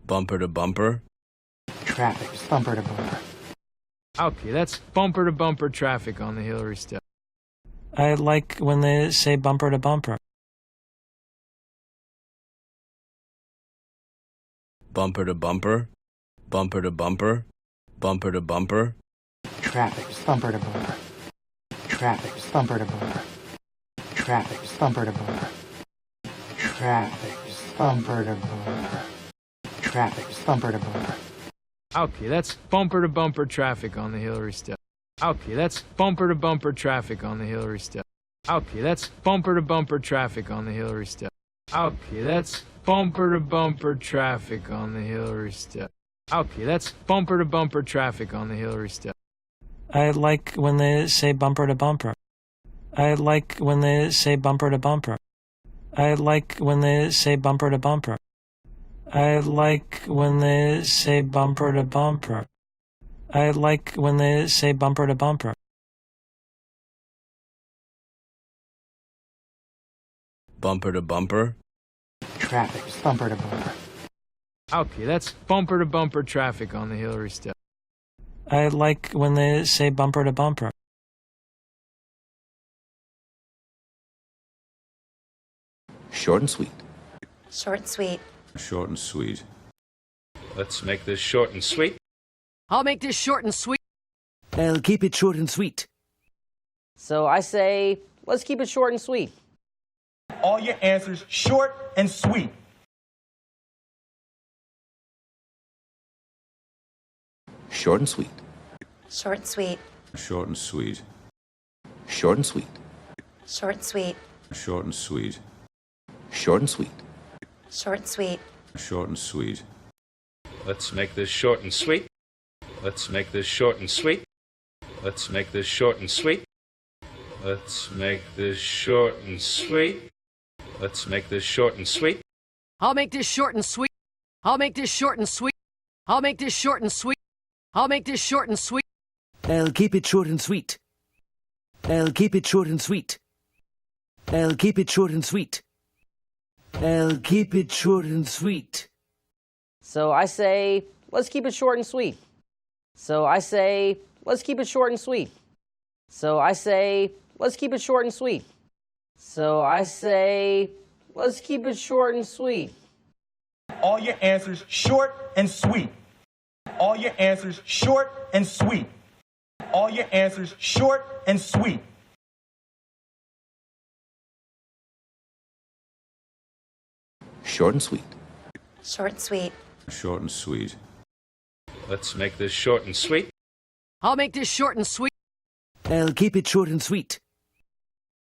Bumper to bumper. Traffic's bumper to bumper. Okay, that's bumper to bumper traffic on the Hillary step. I like when they say bumper to bumper. Bumper to bumper. Bumper to bumper. Bumper to bumper. Traffic's bumper to bumper. Traffic's bumper to bumper. Traffic's bumper to bumper. Traffic's bumper to bumper. Traffic's bumper to bumper. Okay, that's bumper to bumper traffic on the Hillary step. Okay, that's bumper to bumper traffic on the Hillary step. Okay, that's bumper to bumper traffic on the Hillary step. Okay, that's bumper to bumper traffic on the Hillary step. Okay, that's bumper to bumper traffic on the Hillary step. I like when they say bumper to bumper. I like when they say bumper to bumper. I like when they say bumper to bumper. I like when they say bumper to bumper. I like when they say bumper to bumper. Bumper to bumper. Traffic's bumper to bumper. Okay, that's bumper to bumper traffic on the Hillary step. I like when they say bumper to bumper. Short and sweet. Short and sweet. Short and sweet. Let's make this short and sweet. I'll make this short and sweet. I'll keep it short and sweet. So I say, let's keep it short and sweet. All your answers short and sweet. Short and sweet. Short and sweet. Short and sweet. Short and sweet. Short and sweet. Short and sweet. Short and sweet. Short and sweet. Short and sweet. Let's make this short and sweet. Let's make this short and sweet. Let's make this short and sweet. Let's make this short and sweet. Let's make this short and sweet. I'll make this short and sweet. I'll make this short and sweet. I'll make this short and sweet. I'll make this short and sweet. I'll keep it short and sweet. I'll keep it short and sweet. I'll keep it short and sweet. I'll keep it short and sweet. So I say, let's keep it short and sweet. So I say, let's keep it short and sweet. So I say, let's keep it short and sweet. So I say, let's keep it short and sweet. All your answers short and sweet. All your answers short and sweet. All your answers short and sweet. Short and sweet. Short and sweet. Short and sweet. Let's make this short and sweet. I'll make this short and sweet. I'll keep it short and sweet.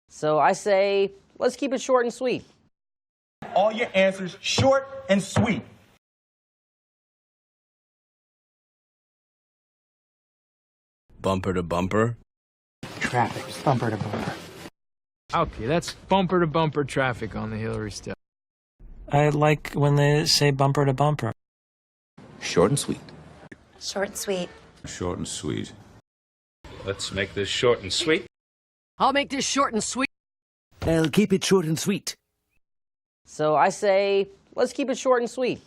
So I say, let's keep it short and sweet. All your answers short and sweet. Bumper to bumper. Traffic's bumper to bumper. Okay, that's bumper to bumper traffic on the Hillary step. I like when they say bumper to bumper. Short and sweet. Short and sweet. Short and sweet. Let's make this short and sweet. I'll make this short and sweet. I'll keep it short and sweet. So I say, let's keep it short and sweet.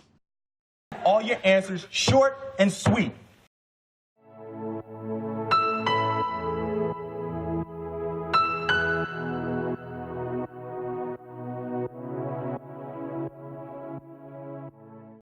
All your answers short and sweet.